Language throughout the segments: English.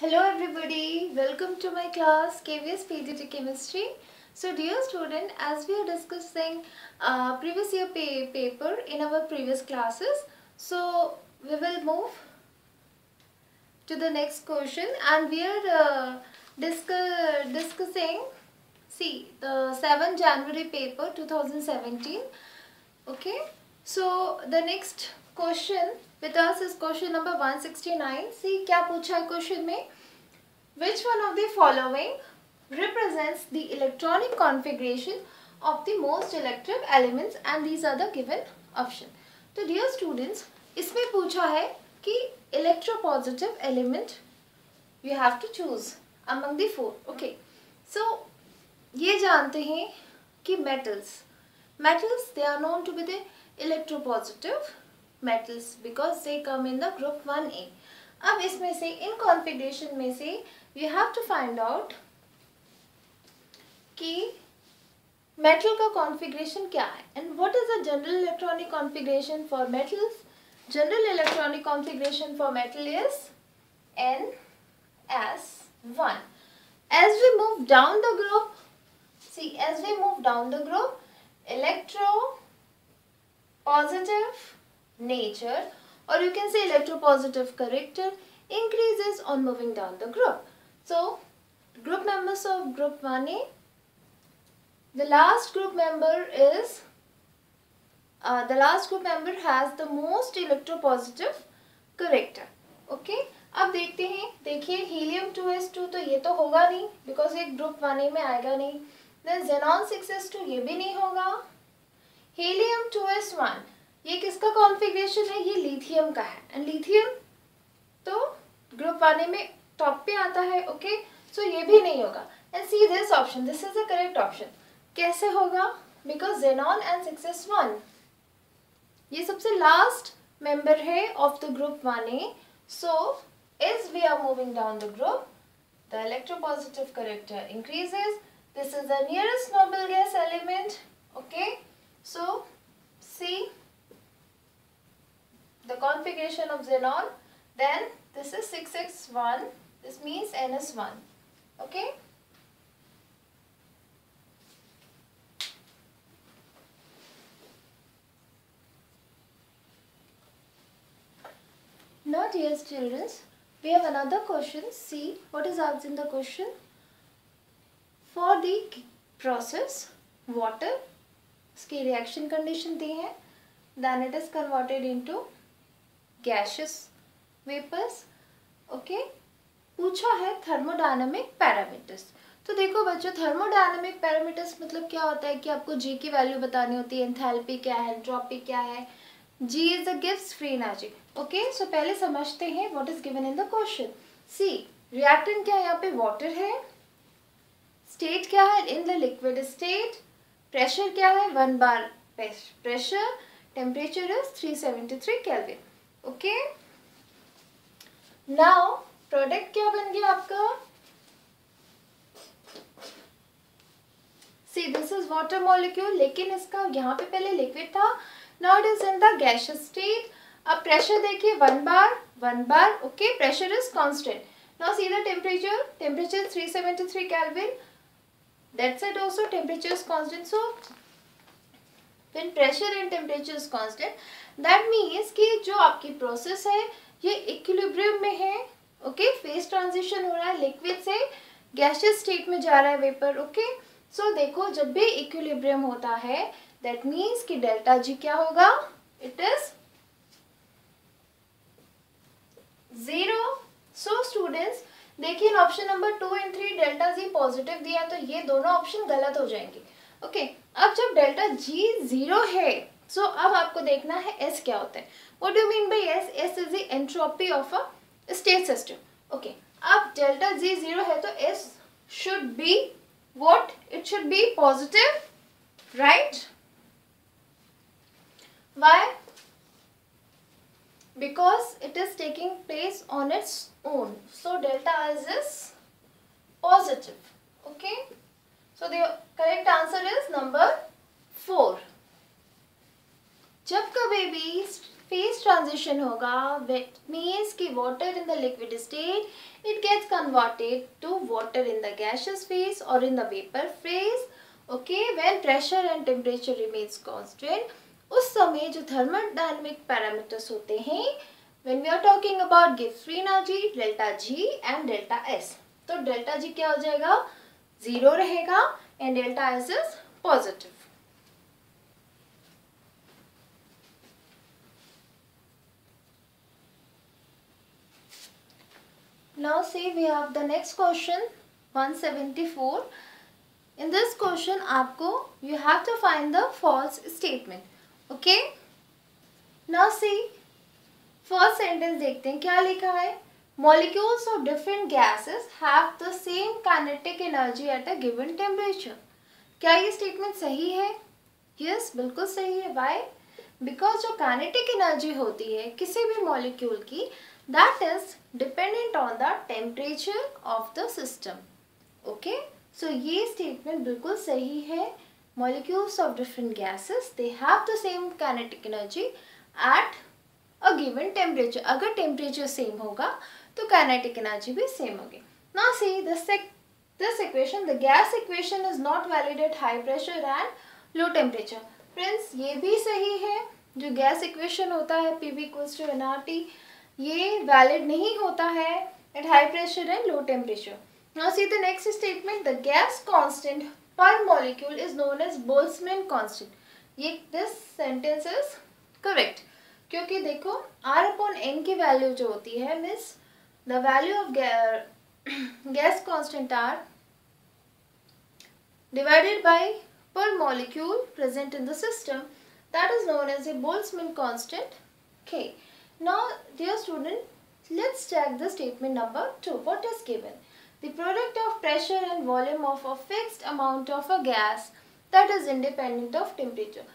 Hello everybody, welcome to my class KVS PGT Chemistry. So dear student, as we are discussing previous year paper in our previous classes, so we will move to the next question and we are discussing the 7 January paper 2017. Okay, so the next question with us is question number 169. See क्या पूछा है question में? Which one of the following represents the electronic configuration of the most electric elements, and these are the given option. तो dear students, इसमें पूछा है कि electropositive element you have to choose among the four. Okay, so ये जानते हैं कि metals they are known to be the electropositive metals because they come in the group 1A. अब इसमें से इन कॉन्फ़िगरेशन में से you have to find out कि मेटल का कॉन्फ़िगरेशन क्या है and what is the general electronic configuration for metals. General electronic configuration for metal is NS1. As we move down the group, electropositive nature, or you can say electropositive character, increases on moving down the group. So, group members of group 1A, the last group member has the most electropositive character. Okay, अब देखिए helium 2s2 तो ये तो होगा नहीं because ये group 1A में आएगा नहीं. देन जेनॉन 6s2 ये भी नहीं होगा. हीलियम 2s1 ये किसका कॉन्फ़िगरेशन है? ये लिथियम का है एंड लिथियम तो ग्रुप 1A में टॉप पे आता है. ओके, सो ये भी नहीं होगा. And see this option, this is the correct option. कैसे होगा? बिकॉज जेनॉन एंड 6s1 ये सबसे लास्ट मेंबर है of the group 1A. So as we are moving down the group, the electropositive character increases. This is the nearest noble gas element. Okay, so see the configuration of xenon. Then this is 6x1. This means NS1. Okay. Now dear students, we have another question. See what is asked in the question. For the process water, इसकी reaction condition दी है. Then it is converted into gaseous vapors. Okay. पूछा है thermodynamic parameters. तो देखो बच्चों, thermodynamic parameters मतलब क्या होता है कि आपको G की वैल्यू बतानी होती है. एंथैल्पी क्या है, एंट्रोपी क्या है. G is the gives free energy. Okay, so पहले समझते हैं what is given in the question. See, reactant क्या है? यहाँ पे water है. State क्या है? In the liquid state. Pressure क्या है? 1 bar pressure. Temperature is 373 Kelvin. Okay. Now product क्या बन गया आपका? See, this is water molecule, लेकिन इसका यहाँ पे पहले liquid था. Now it is in the gaseous state. अब pressure देखिए 1 bar. Okay, pressure is constant. Now see the temperature. Temperature is 373 Kelvin. That side also temperature is constant. So when pressure and temperature is constant, that means कि जो आपकी process है ये equilibrium में है. Okay, phase transition हो रहा है liquid से gaseous state में जा रहा है vapor. Okay, so देखो जब भी equilibrium होता है that means कि delta G क्या होगा? It is 0. So students देखिए option number 2 and 3 delta G positive दिया तो ये दोनों ऑप्शन गलत हो जाएंगे. ओके, अब जब डेल्टा जी 0 है सो अब आपको देखना है एस क्या होता है. What do mean by S? S is the entropy of a state system. Okay, अब डेल्टा जी 0 है तो S should be what? It should B positive, right? Why? Because it is taking place on its own. So delta is positive. Okay. So the correct answer is number 4. जब कभी भी phase transition होगा, which means कि water in the liquid state it gets converted to water in the gaseous phase और in the vapour phase. Okay, when pressure and temperature remains constant, उस समय जो thermodynamic parameters होते हैं, when we are talking about gives free energy, delta G and delta S. तो delta G क्या हो जाएगा, 0 रहेगा and delta S is positive. Now see, we have the next question 174. In this question आपको you have to find the false statement. Okay, now see, first sentence देखते हैं क्या लिखा है. Molecules of different gases have the same kinetic energy at a given temperature. क्या ये statement सही है? यस, बिल्कुल सही है. व्हाई? बिकॉज जो काइनेटिक एनर्जी होती है किसी भी मॉलिक्यूल की, that is dependent on the temperature of the system. Okay, so ये स्टेटमेंट बिल्कुल सही है. Molecules of different gases they have the same kinetic energy at a given temperature. अगर टेम्परेचर सेम होगा तो काइनेटिक एनर्जी भी same होगी. Now see this equation, the gas equation is not valid eight high pressure and low temperature. Friends, ये भी सही है. जो गैस इक्वेशन होता है PV इक्वल्स टू nRT, ये वैलिड नहीं होता है at high pressure and low temperature. Now see the next statement, the gas constant per molecule is known as Boltzmann constant. ये दिस सेंटेंस इज करेक्ट, क्योंकि देखो R/N की value जो होती है, means the value of gas constant R divided by per molecule present in the system, that is known as a Boltzmann constant K. Now dear student, let's check the statement number 2. What is given? The product of pressure and volume of a fixed amount of a gas that is independent of temperature.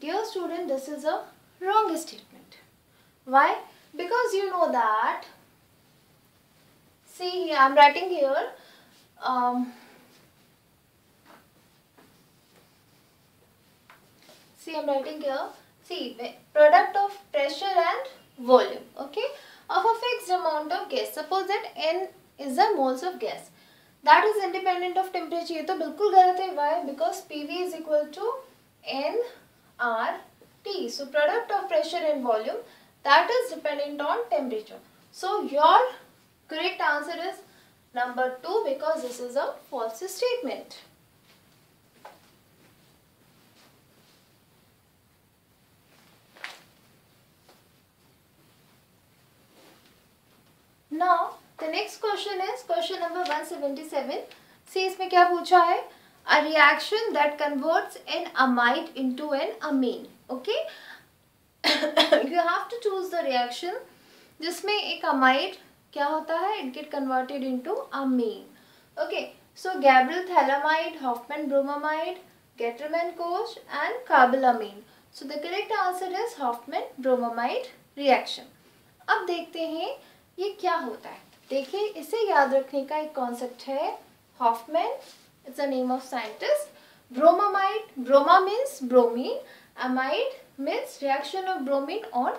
Dear student, this is a wrong statement. Why? Because you know that, see, I am writing here, see, I am writing here, see, product of pressure and volume, okay, of a fixed amount of gas. Suppose that N is the moles of gas that is independent of temperature. ये तो बिल्कुल गलत है. Why? Because PV is equal to nRT. So product of pressure and volume that is dependent on temperature. So your correct answer is number 2, because this is a false statement. Now the next question is question number 177. See, इसमें क्या पूछा है? A reaction that converts an amide into an amine. Okay, you have to choose the reaction जिसमें एक amide क्या होता है? It get converted into amine. Okay, so Gabriel phthalimide, Hoffman bromamide, Getterman-Koch and carbylamine. So the correct answer is Hoffman bromamide reaction. अब देखते हैं ये क्या होता है. देखिए, इसे याद रखने का एक कॉन्सेप्ट है. Hoffmann, it's a name of scientist. Bromamide, broma means bromine, amide means reaction of bromine on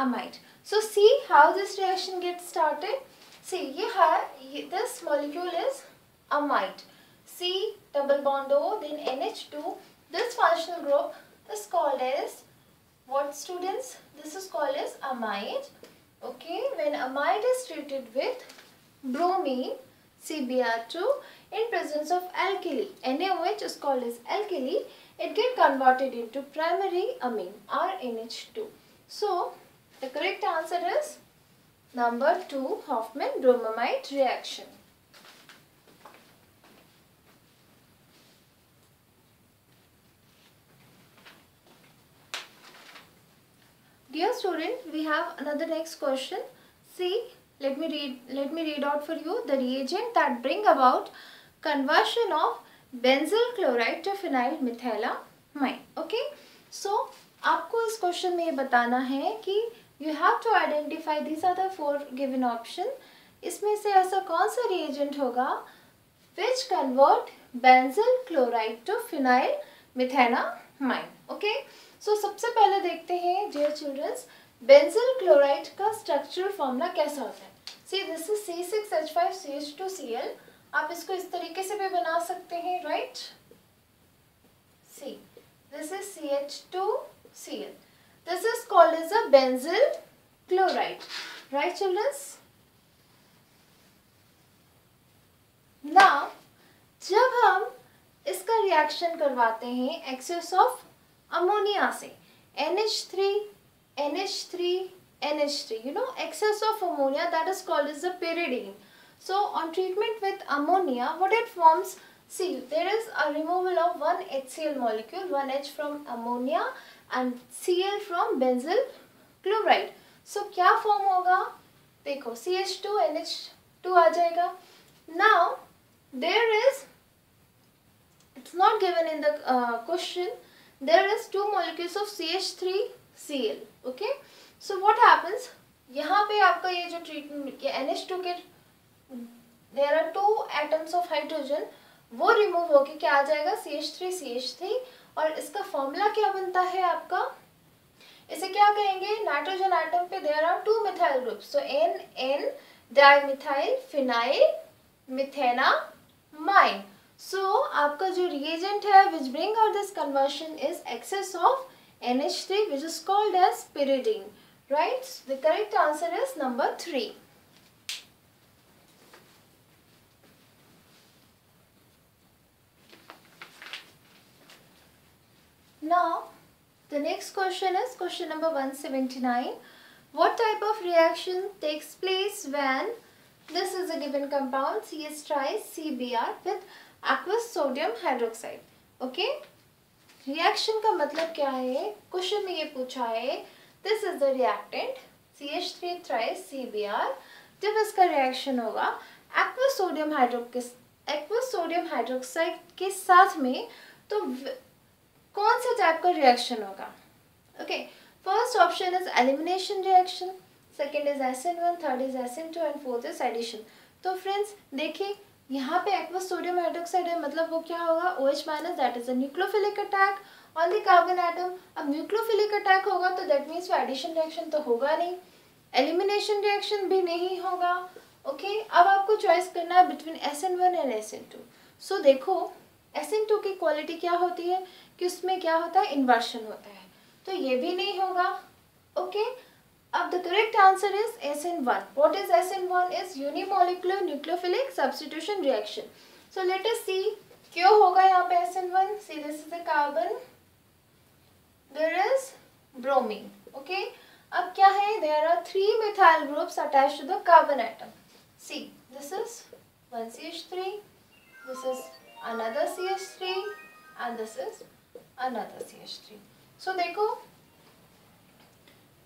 amide. So see how this reaction gets started. See, this molecule is amide. C double bond O, then NH2. This functional group is called as what, students? This is called as amide. Okay, when amide is treated with bromine, CBr2, in presence of alkali, NaOH is called as alkali, it gets converted into primary amine, RNH2. So the correct answer is number 2, Hoffman bromamide reaction. Dear student, we have another next question. See, let me read out for you the reagent that bring about conversion of benzyl chloride to phenyl methylamine. Okay, so आपको इस question में ये बताना है कि you have to identify these are the 4 given option. इसमें से ऐसा कौन सा reagent होगा which convert benzyl chloride to phenyl methylamine. Okay, so सबसे पहले देखते हैं dear children बेंजिल क्लोराइड का स्ट्रक्चरल फॉर्मूला कैसा होता है? सी दिस इज C6H5CH2Cl। आप इसको इस तरीके से भी बना सकते हैं, right? See this is CH2Cl। This is called as a benzyl chloride, right childrens? Now जब हम इसका रिएक्शन करवाते हैं एक्सेस ऑफ अमोनिया से, NH3 NH3 NH3, you know, excess of ammonia, that is called as the pyridine. So on treatment with ammonia, what it forms, see there is a removal of one HCl molecule, one H from ammonia and Cl from benzyl chloride. So क्या form होगा? देखो CH2 NH2 आ जाएगा. Now there is, it's not given in the question, there is two molecules of CH3Cl. okay, so what happens, यहाँ पे आपका ये जो treatment ये NH2 के there are two atoms of hydrogen, वो रिमूव होके क्या आ जाएगा CH3 और इसका फॉर्मूला क्या बनता है आपका, इसे क्या कहेंगे, नाइट्रोजन एटम पे there are two methyl groups, so N dimethyl phenyl methanamine. So आपका जो reagent है which bring out this conversion is excess of NH3 which is called as pyridine, right? The correct answer is number 3. Now the next question is question number 179. What type of reaction takes place when this is a given compound CS tries CBr with aqueous sodium hydroxide? Okay, reaction का मतलब क्या है, question में ये पूछा है this is the reactant CH3 thrice CBr, जब इसका रिएक्शन होगा aqueous sodium hydroxide के साथ में, तो कौन सा टाइप का रिएक्शन होगा? Okay, first option is elimination reaction, second is SN1, third is SN2 and fourth is addition. तो फ्रेंड्स देखिए यहाँ पे एक्वस सोडियम हाइड्रोक्साइड है, मतलब वो क्या होगा OH minus, that is a nucleophilic attack on the carbon atom. अब न्यूक्लियोफिलिक अटैक होगा तो दैट मीन्स एडिशन रिएक्शन तो होगा नहीं, एलिमिनेशन रिएक्शन भी नहीं होगा. ओके, अब आपको चॉइस करना है बिटवीन SN1 एंड SN2. सो देखो SN2 की क्वालिटी क्या होती है कि उसमें क्या होता है, इन्वर्शन होता है, तो ये भी नहीं होगा. ओके, अब the correct answer is SN1. What is SN1? Is unimolecular nucleophilic substitution reaction. So let us see क्यों होगा यहाँ पे SN1. See this is a carbon, there is bromine. Okay, अब क्या है, there are 3 methyl groups attached to the carbon atom. See, this is one CH3, this is another CH3 and this is another CH3. So देखो,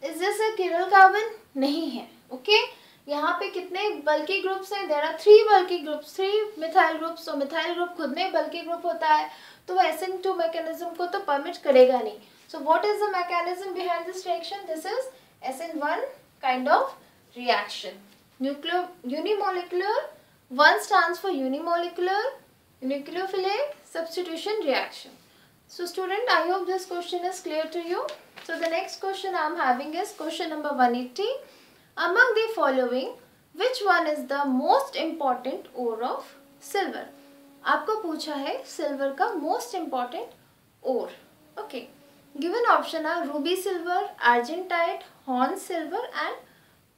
is this a chiral carbon? नहीं है. Okay, यहाँ पे कितने बल्कि ग्रुप्स हैं, there are 3 बल्कि groups, 3 methyl groups. तो मिथाइल ग्रुप खुद में बल्कि ग्रुप होता है, तो वो SN2 मैकेनिज्म को तो परमिट करेगा नहीं. So what is the mechanism behind this reaction? This is SN1 kind of reaction. Unimolecular, 1 stands for unimolecular nucleophilic substitution reaction. So student, I hope this question is clear to you. So the next question I am having is question number 180. Among the following, which one is the most important ore of silver? आपको पूछा है silver का most important ore. Okay, given option are ruby silver, argentite, horn silver and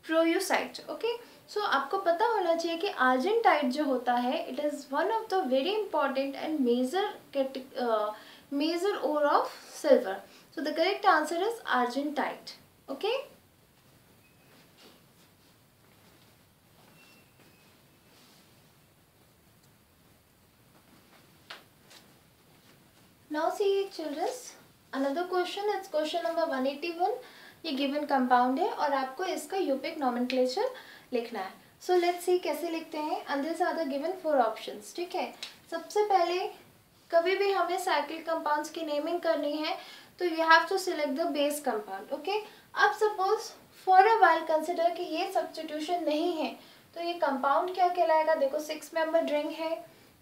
proustite. Okay, so आपको पता होना चाहिए कि argentite जो होता है it is one of the very important and major ore of silver. So the correct answer is argentite. Okay, now see children, another question, it's question number 181. ये given compound है और आपको इसका यूपिक नॉमेनक्लेचर लिखना है. सो लेट्स सी कैसे लिखते हैं. And this are the given 4 options. ठीक है, सबसे पहले कभी भी हमें साइक्लिक कंपाउंड्स की नेमिंग करनी है तो you have to select the base compound. Okay, अब suppose for a while consider कि ये सब्स्टिट्यूशन नहीं है तो ये कंपाउंड क्या कहलाएगा. देखो 6 मेंबर रिंग है.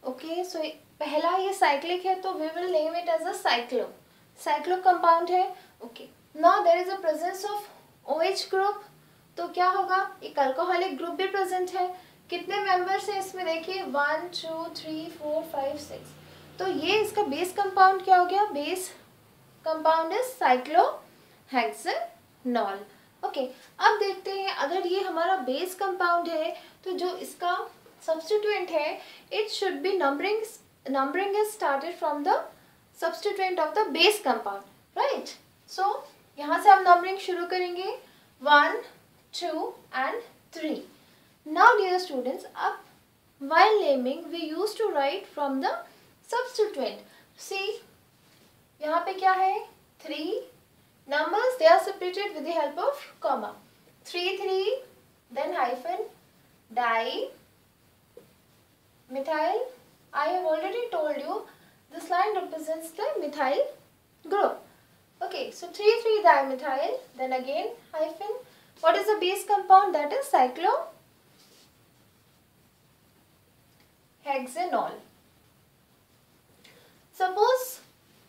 ओके, सो पहला ये साइक्लिक है तो we will name it as a cyclo compound है. Okay, now there is a presence of OH group, तो क्या होगा, एक अल्कोहलिक ग्रुप भी प्रेजेंट है। कितने मेंबर्स हैं इसमें देखिए, 1 2 3 4 5 6, तो ये इसका बेस कंपाउंड क्या हो गया, base compound is cyclohexanol. Okay, अब देखते हैं अगर ये हमारा बेस कंपाउंड है तो जो इसका सब्स्टिट्यूएंट है, it should be numbering is started from the substituent of the base compound, right. So यहाँ से हम नंबरिंग शुरू करेंगे, 1 2 and 3. Now dear students, up while naming we used to write from the substituent. See, यहाँ पे क्या है, 3 numbers, they are separated with the help of comma. 3 3, then hyphen, di, methyl. I have already told you this line represents the methyl group. Okay, so 3 3 dimethyl, then again hyphen. What is the base compound? That is cyclohexanol. Suppose,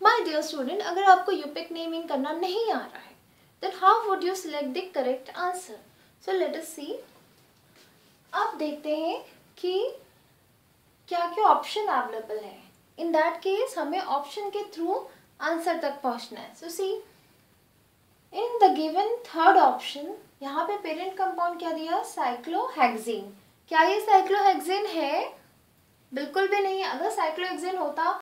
my dear student, अगर आपको यूपिक naming करना नहीं आ रहा है, then how would you select the correct answer? So let us see. अब देखते हैं कि क्या क्या ऑप्शन अवेलेबल है। इन दैट केस हमें ऑप्शन के थ्रू आंसर तक पहुंचना है। So see, in the given third option, यहाँ पे पेरेंट कंपाउंड क्या दिया, साइक्लोहेक्सेन। क्या ये साइक्लोहेक्सेन है? बिल्कुल भी नहीं है। अगर साइक्लोहेक्सेन होता